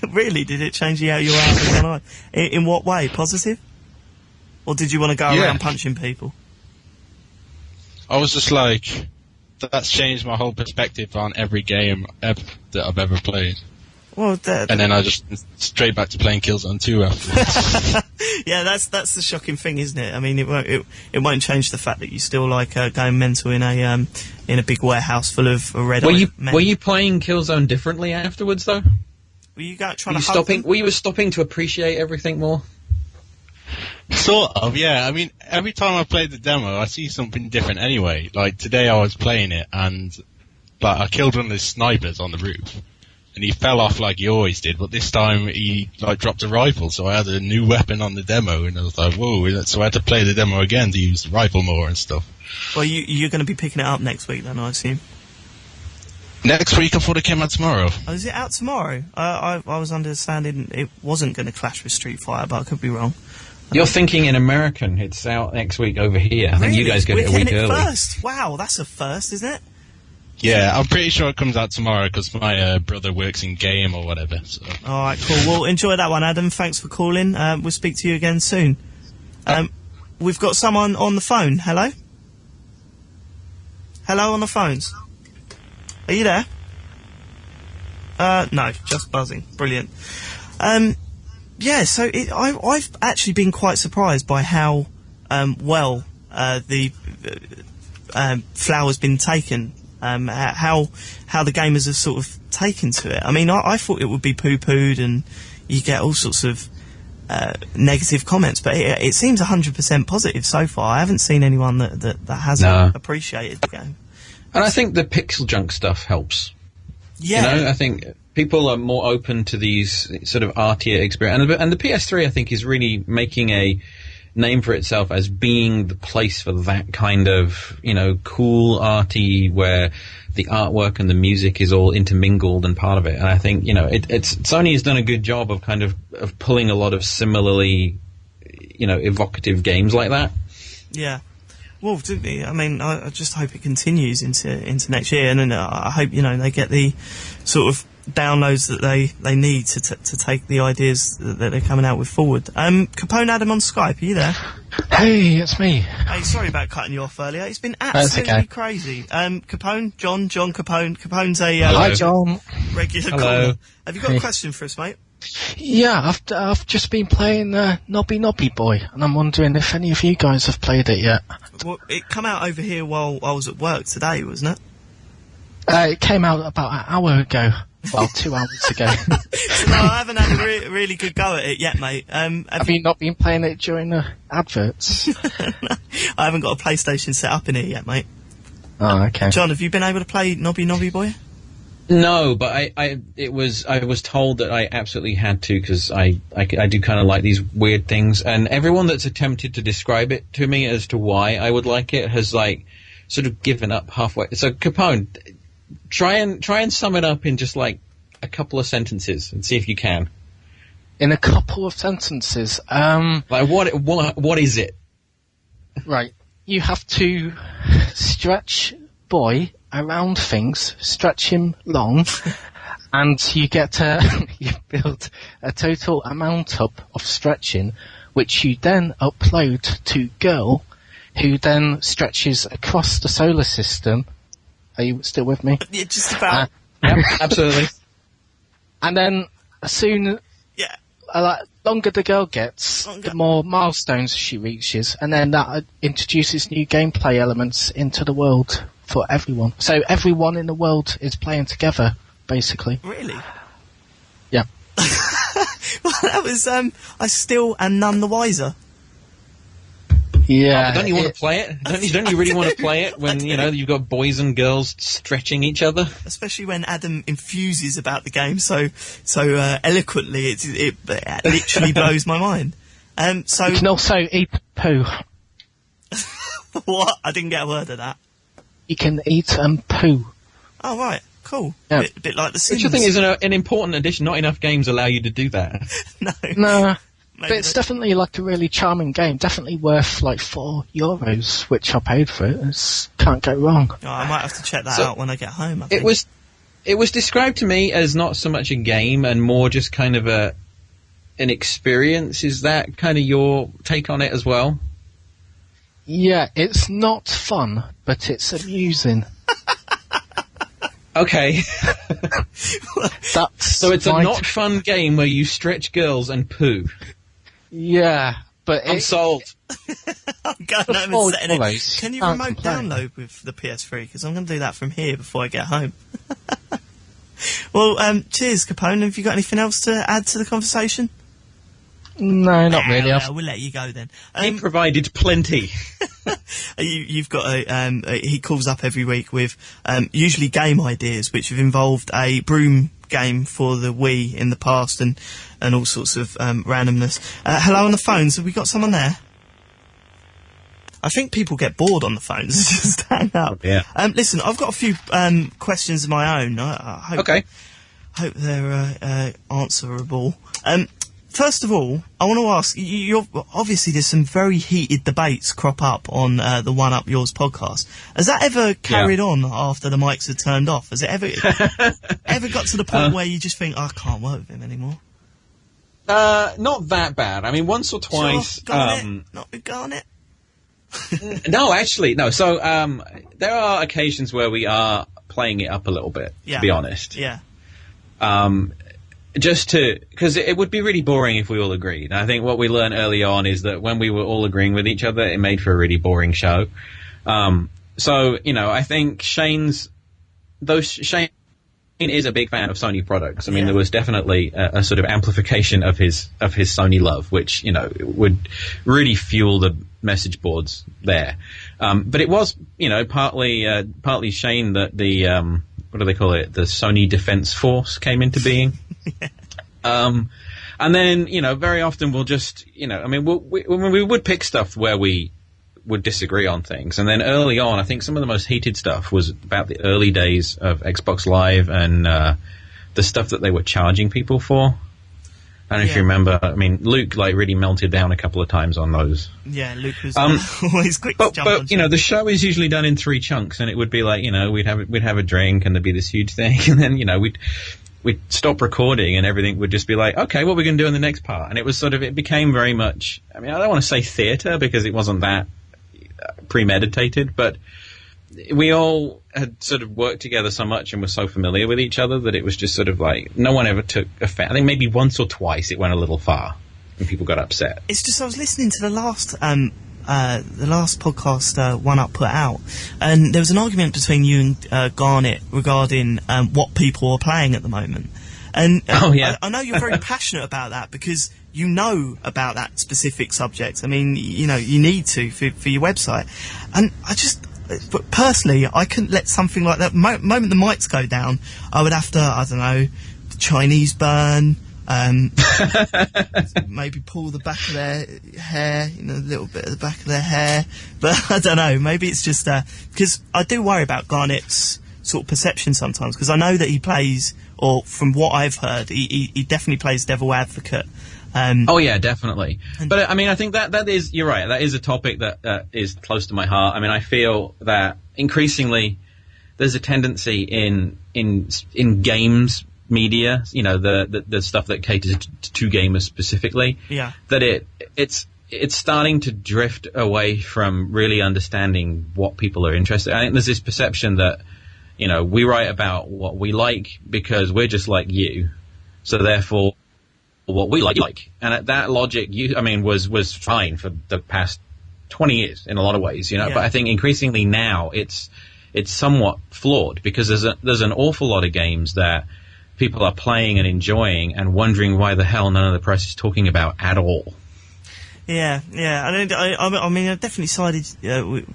Really? Did it change your outlook on life? In what way? Positive? Or did you want to go around punching people? I was just like, that's changed my whole perspective on every game that I've ever played. Well, and then I just straight back to playing Killzone 2 afterwards. Yeah, that's the shocking thing, isn't it? I mean, it won't change the fact that you still like going mental in a big warehouse full of red-eyed men. Were you playing Killzone differently afterwards, though? Were you trying to stopping? Were you stopping to appreciate everything more? Sort of, yeah. I mean, every time I play the demo, I see something different anyway. Like, today I was playing it, and I killed one of the snipers on the roof, and he fell off like he always did, but this time he, dropped a rifle, so I had a new weapon on the demo, and I was like, whoa, so I had to play the demo again to use the rifle more and stuff. Well, you're going to be picking it up next week, then, I assume? Next week? I thought it came out tomorrow. Oh, is it out tomorrow? I was understanding it wasn't going to clash with Street Fighter, but I could be wrong. You're thinking in American. It's out next week over here. I think you guys get it a week early. First. Wow, that's a first, isn't it? Yeah, I'm pretty sure it comes out tomorrow because my brother works in game or whatever. So. All right, cool. Well, enjoy that one, Adam. Thanks for calling. We'll speak to you again soon. We've got someone on the phone. Hello? Hello on the phones. Are you there? No, just buzzing. Brilliant. Yeah, so I've actually been quite surprised by how well the Flower's been taken. How the gamers have sort of taken to it. I mean, I thought it would be poo-pooed and you get all sorts of negative comments, but it seems 100% positive so far. I haven't seen anyone that hasn't appreciated the game. And I think the pixel junk stuff helps. Yeah. You know, I think people are more open to these sort of artier experience. And the PS3, I think, is really making a name for itself as being the place for that kind of, cool, arty, where the artwork and the music is all intermingled and part of it. And I think, Sony has done a good job of kind of pulling a lot of similarly, evocative games like that. Yeah. Well, I mean, I just hope it continues into next year, and then I hope they get the sort of downloads that they need to take the ideas that they're coming out with forward. Capone Adam on Skype, are you there? Hey, it's me. Hey, sorry about cutting you off earlier. It's been absolutely crazy. Capone, John Capone. Capone's a hi, John. Regular Hello. caller. Have you got a question for us, mate? Yeah, I've just been playing Noby Noby Boy, and I'm wondering if any of you guys have played it yet. Well, it come out over here while I was at work today, wasn't it? It came out about an hour ago. Well, 2 hours ago. So, no, I haven't had a really good go at it yet, mate. Have you not been playing it during the adverts? No, I haven't got a PlayStation set up in here yet, mate. Oh, okay. John, have you been able to play Noby Noby Boy? No, but I was told that I absolutely had to, because I do kind of like these weird things, and everyone that's attempted to describe it to me as to why I would like it has sort of given up halfway. So Capone, try and sum it up in just a couple of sentences and see if you can. In a couple of sentences, what is it? Right, you have to stretch Boy around things, stretch him long, and you get you build a total amount up of stretching, which you then upload to Girl, who then stretches across the solar system. Are you still with me? Yeah, just about. Yep, absolutely. And then longer the girl gets, the more milestones she reaches, and then that introduces new gameplay elements into the world for everyone. So everyone in the world is playing together, basically. Really? Yeah. Well, that was, I still am none the wiser. Yeah. Don't you want to play it? Don't you really want to play it when, you've got boys and girls stretching each other? Especially when Adam infuses about the game so eloquently, it literally blows my mind. So you can also eat poo. What? I didn't get a word of that. You can eat poo. Oh, right. Cool. Yeah. A bit like the Sims. Which I think is an important addition. Not enough games allow you to do that. No. But it's definitely a really charming game. Definitely worth €4, which I paid for it. Can't go wrong. Oh, I might have to check that out when I get home. I think. It was described to me as not so much a game and more just kind of an experience. Is that kind of your take on it as well? Yeah, it's not fun, but it's amusing. Okay. So it's a not fun game where you stretch girls and poo. Yeah, but I'm sold. I'm going home and setting it. Can you remote download with the PS3? Because I'm going to do that from here before I get home. Well, cheers, Capone. Have you got anything else to add to the conversation? No, not really. We'll let you go then. He provided plenty. You've got he calls up every week with usually game ideas which have involved a broom game for the Wii in the past and all sorts of randomness. Hello on the phones. Have we got someone there? I think people get bored on the phones. Just hang up. Yeah. Listen, I've got a few questions of my own. I hope they're answerable. First of all, I want to ask, obviously there's some very heated debates crop up on the One Up Yours podcast. Has that ever carried on after the mics had turned off? Has it ever got to the point where you just think, I can't work with him anymore? Not that bad. I mean, once or twice. Not with Garnet? No, actually, no. So there are occasions where we are playing it up a little bit, to be honest. Yeah. Because it would be really boring if we all agreed. And I think what we learned early on is that when we were all agreeing with each other, it made for a really boring show. So, I think Shane is a big fan of Sony products. I mean, there was definitely a sort of amplification of his Sony love, which, would really fuel the message boards there. But it was, partly Shane that the, what do they call it? The Sony Defense Force came into being. And then, very often we'll just, we would pick stuff where we would disagree on things. And then early on, I think some of the most heated stuff was about the early days of Xbox Live and the stuff that they were charging people for. I don't know if you remember. I mean, Luke really melted down a couple of times on those. Yeah, Luke was always quick to jump on. But the show is usually done in 3 chunks, and it would be we'd have a drink, and there'd be this huge thing, and then we'd stop recording, and everything would just be like, okay, what are we going to do in the next part? And it was it became very much. I mean, I don't want to say theatre because it wasn't that premeditated, but we all had sort of worked together so much and were so familiar with each other that it was just no one ever took offense. I think maybe once or twice it went a little far and people got upset. It's just I was listening to the last podcast One Up put out, and there was an argument between you and Garnet regarding what people are playing at the moment. And I know you're very passionate about that because you know about that specific subject. I mean, you need to for your website. And but personally, I couldn't let something like that. Moment the mics go down, I would have to, I don't know, Chinese burn, maybe pull the back of their hair, a little bit of the back of their hair. But I don't know, maybe it's just because I do worry about Garnet's sort of perception sometimes, because I know that he plays, or from what I've heard, he definitely plays devil advocate. Oh yeah, definitely. But I mean, I think that is, you're right, that is a topic that is close to my heart. I mean, I feel that increasingly there's a tendency in games media, the stuff that caters to gamers specifically, that it's starting to drift away from really understanding what people are interested in. I think there's this perception that, we write about what we like because we're just like you, so therefore what we like. And that logic, was fine for the past 20 years in a lot of ways, But I think increasingly now it's somewhat flawed because there's an awful lot of games that people are playing and enjoying and wondering why the hell none of the press is talking about at all. Yeah. I mean, I definitely sided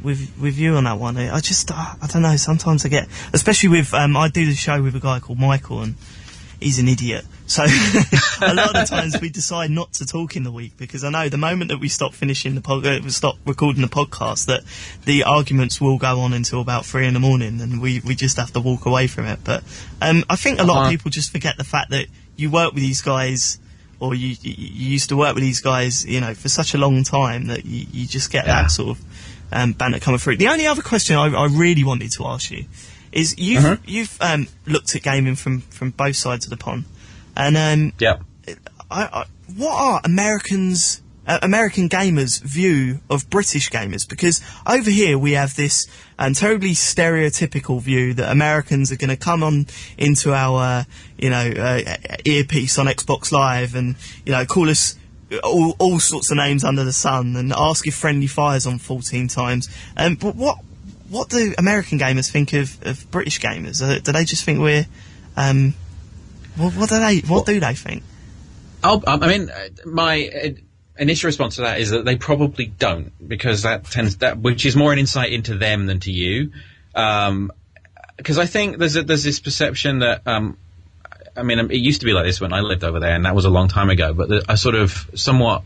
with you on that one. I just, I don't know. Sometimes I get, especially with, I do the show with a guy called Michael, and he's an idiot. So a lot of times we decide not to talk in the week because I know the moment that we stop finishing we stop recording the podcast, that the arguments will go on until about 3 a.m, and we just have to walk away from it. But I think a lot of people just forget the fact that you work with these guys, or you used to work with these guys, for such a long time that you just get that sort of banter coming through. The only other question I really wanted to ask you is you've looked at gaming from both sides of the pond, and what are American gamers' view of British gamers? Because over here we have this terribly stereotypical view that Americans are going to come on into our earpiece on Xbox Live and call us all sorts of names under the sun and ask if friendly fire's on 14 times. But what do American gamers think of British gamers? Do they just think we're what do they think? My initial response to that is that they probably don't, because which is more an insight into them than to you. Because I think there's this perception that it used to be like this when I lived over there, and that was a long time ago. But a sort of somewhat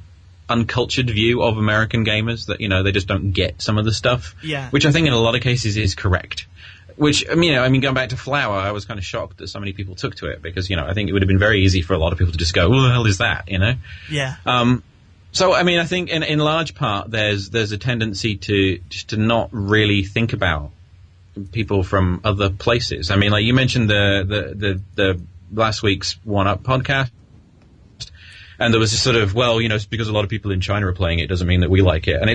uncultured view of American gamers that they just don't get some of the stuff, which I think in a lot of cases is correct. Which going back to Flower, I was kind of shocked that so many people took to it, because I think it would have been very easy for a lot of people to just go, "Who the hell is that?" So I think in large part there's a tendency to not really think about people from other places. I mean, like you mentioned the last week's One Up podcast. And there was this sort of, it's because a lot of people in China are playing it doesn't mean that we like it. And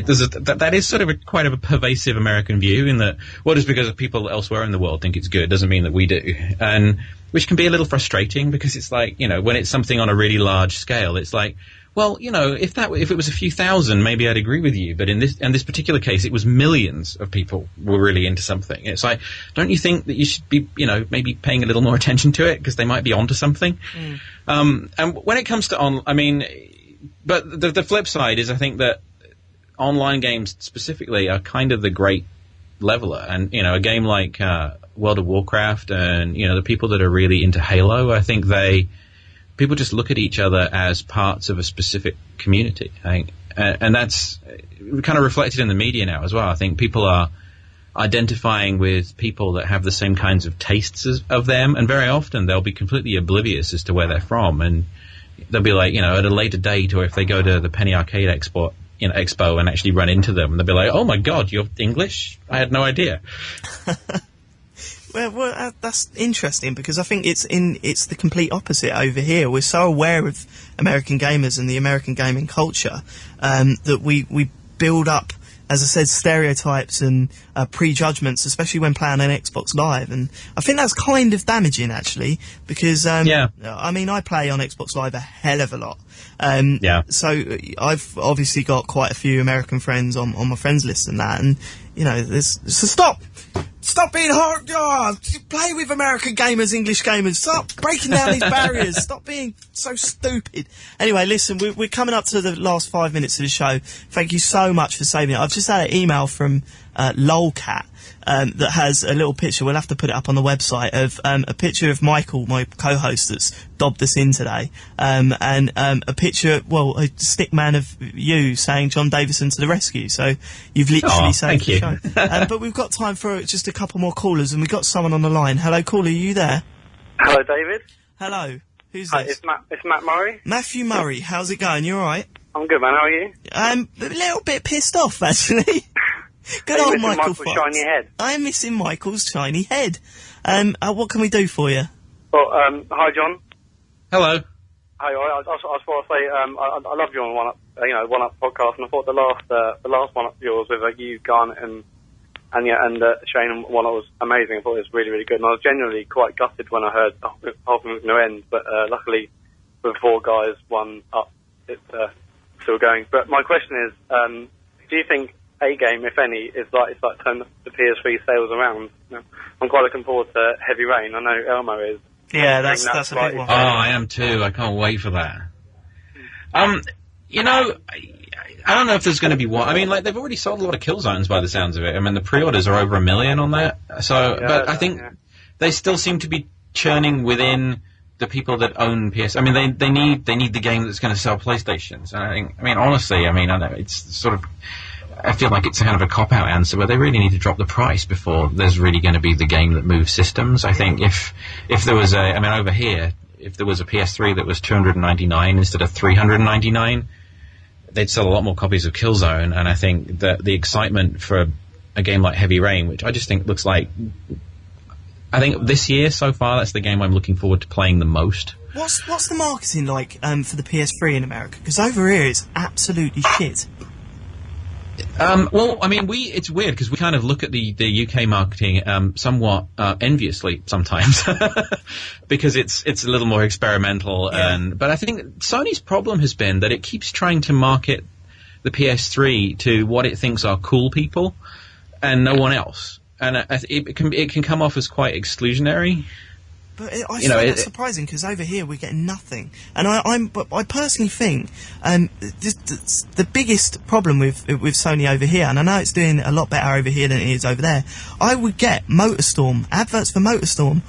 that is sort of quite a pervasive American view, in that, just because people elsewhere in the world think it's good doesn't mean that we do. And which can be a little frustrating, because it's like, when it's something on a really large scale, it's like, if it was a few thousand, maybe I'd agree with you. But in this particular case, it was millions of people were really into something. It's like, don't you think that you should be, maybe paying a little more attention to it, because they might be onto something? And when it comes to but the flip side is, I think that online games specifically are kind of the great leveler. And, a game like World of Warcraft and, the people that are really into Halo, I think they people just look at each other as parts of a specific community. I think, and that's kind of reflected in the media now as well. I think people are identifying with people that have the same kinds of tastes of them, and very often they'll be completely oblivious as to where they're from, and they'll be like, at a later date, or if they go to the Penny Arcade Expo and actually run into them, they'll be like, "Oh my God, you're English? I had no idea." Well, that's interesting, because I think it's the complete opposite over here. We're so aware of American gamers and the American gaming culture that we build up, as I said, stereotypes and prejudgments, especially when playing on Xbox Live. And I think that's kind of damaging, actually, because, I mean, I play on Xbox Live a hell of a lot. So I've obviously got quite a few American friends on my friends list and that, and, Stop being hard. Play with American gamers, English gamers. Stop breaking down these barriers. Stop being so stupid. Anyway, listen, we're coming up to the last 5 minutes of the show. Thank you so much for saving it. I've just had an email from Lolcat that has a little picture. We'll have to put it up on the website of a picture of Michael, my co-host, that's dobbed us in today, and a picture, a stick man of you saying John Davison to the rescue. So you've literally saved the show. But we've got time for just a couple more callers, and we've got someone on the line. Hello, caller, are you there? Hello, David. Hello. Who's Hi, this? It's Matt Murray. Matthew Murray. How's it going? You all right? I'm good, man. How are you? A little bit pissed off, actually. Good old Michael Fox. Shiny head. I am missing Michael's shiny head. What can we do for you? Well, hi, John. Hello. Hi, I just want to say I love you on One Up podcast, and I thought the last one of yours with you, Garnet, and Shane and One Up was amazing. I thought it was really, really good, and I was genuinely quite gutted when I heard half of it was going to end, but luckily with 4 guys, 1 up, it's still going. But my question is, do you think a game, if any, is like turn the PS3 sales around? I'm quite looking forward to Heavy Rain. I know Elmo is. Yeah, that's a big one. Oh, I am too. I can't wait for that. I don't know if there's going to be one. I mean, they've already sold a lot of Killzones by the sounds of it. I mean, the pre-orders are over 1 million on that. So, but I think they still seem to be churning within the people that own PS. I mean, they need the game that's going to sell PlayStations. And honestly, I know it's sort of. I feel like it's kind of a cop-out answer, but they really need to drop the price before there's really going to be the game that moves systems. I think if there was over here, if there was a PS3 that was $299 instead of $399, they'd sell a lot more copies of Killzone, and I think that the excitement for a game like Heavy Rain, which I just think looks like, I think this year so far, that's the game I'm looking forward to playing the most. What's the marketing like for the PS3 in America? Because over here it's absolutely shit. It's weird because we kind of look at the UK marketing somewhat enviously sometimes because it's a little more experimental. But I think Sony's problem has been that it keeps trying to market the PS3 to what it thinks are cool people and no one else, and it can come off as quite exclusionary. But I find that surprising, because over here we're getting nothing, and I personally think the biggest problem with Sony over here, and I know it's doing a lot better over here than it is over there. I would get MotorStorm adverts for MotorStorm,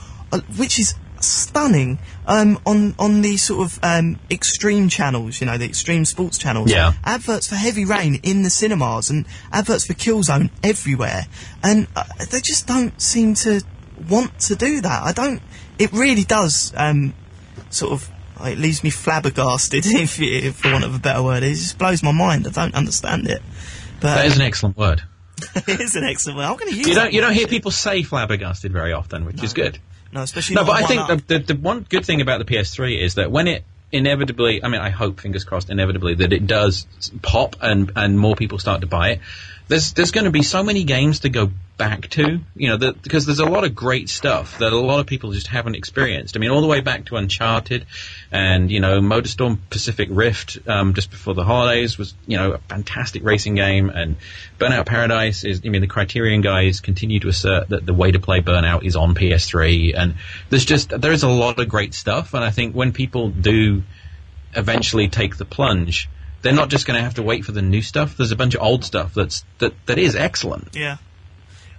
which is stunning, on these sort of extreme channels, the extreme sports channels. Yeah. Adverts for Heavy Rain in the cinemas, and adverts for Killzone everywhere, and they just don't seem to want to do that. It really does, it leaves me flabbergasted, for want of a better word. It just blows my mind. I don't understand it. But that is an excellent word. It is an excellent word. I'm going to use it. You don't hear people say flabbergasted very often, which is good. No, especially but I think the one good thing about the PS3 is that when it inevitably, I hope, fingers crossed, inevitably, that it does pop and more people start to buy it, there's going to be so many games to go back to, because there's a lot of great stuff that a lot of people just haven't experienced. All the way back to Uncharted and, MotorStorm Pacific Rift, just before the holidays was, a fantastic racing game, and Burnout Paradise is, the Criterion guys continue to assert that the way to play Burnout is on PS3, and there is a lot of great stuff, and I think when people do eventually take the plunge, they're not just going to have to wait for the new stuff. There's a bunch of old stuff that is excellent. Yeah.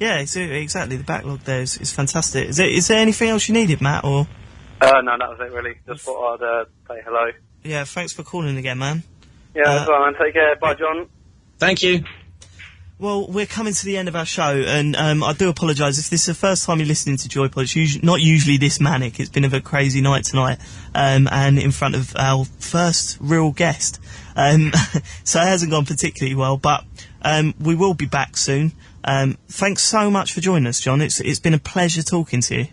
Yeah, exactly. The backlog there is fantastic. Is there anything else you needed, Matt, or? No, that was it really. Just thought I'd say hello. Yeah, thanks for calling again, man. Yeah, that's right, man. Take care. Bye, John. Thank you. Well, we're coming to the end of our show, and I do apologise if this is the first time you're listening to Joypod. It's not usually this manic. It's been a bit crazy night tonight, and in front of our first real guest. So it hasn't gone particularly well, but we will be back soon. Thanks so much for joining us, John. It's been a pleasure talking to you.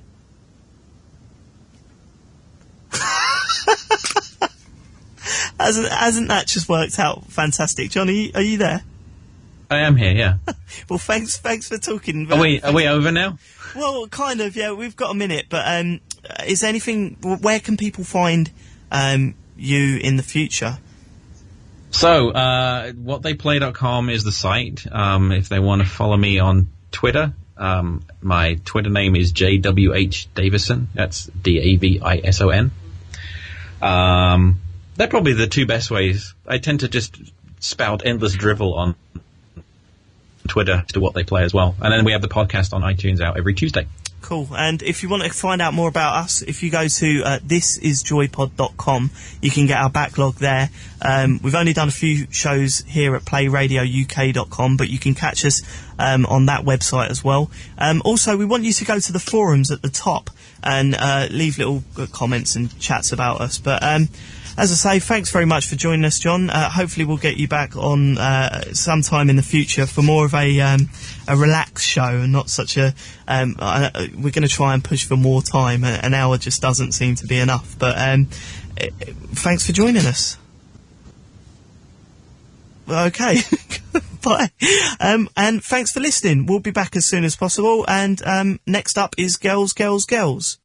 Hasn't that just worked out fantastic, John? Are you there? I am here, yeah. Well, thanks for talking. Are we over now? Well, kind of, yeah. We've got a minute, but is there anything? Where can people find you in the future? So, whattheyplay.com is the site. If they want to follow me on Twitter, my Twitter name is JWH Davison. That's Davison. They're probably the two best ways. I tend to just spout endless drivel on Twitter to What They Play as well. And then we have the podcast on iTunes out every Tuesday. Cool. And if you want to find out more about us, if you go to thisisjoypod.com, you can get our backlog there. We've only done a few shows here at playradiouk.com, but you can catch us on that website as well. Also, we want you to go to the forums at the top and leave little comments and chats about us. But as I say, thanks very much for joining us, John. Hopefully we'll get you back on sometime in the future for more of a relaxed show and not such a... we're going to try and push for more time. An hour just doesn't seem to be enough. But thanks for joining us. Okay. Bye. And thanks for listening. We'll be back as soon as possible. And next up is Girls, Girls, Girls.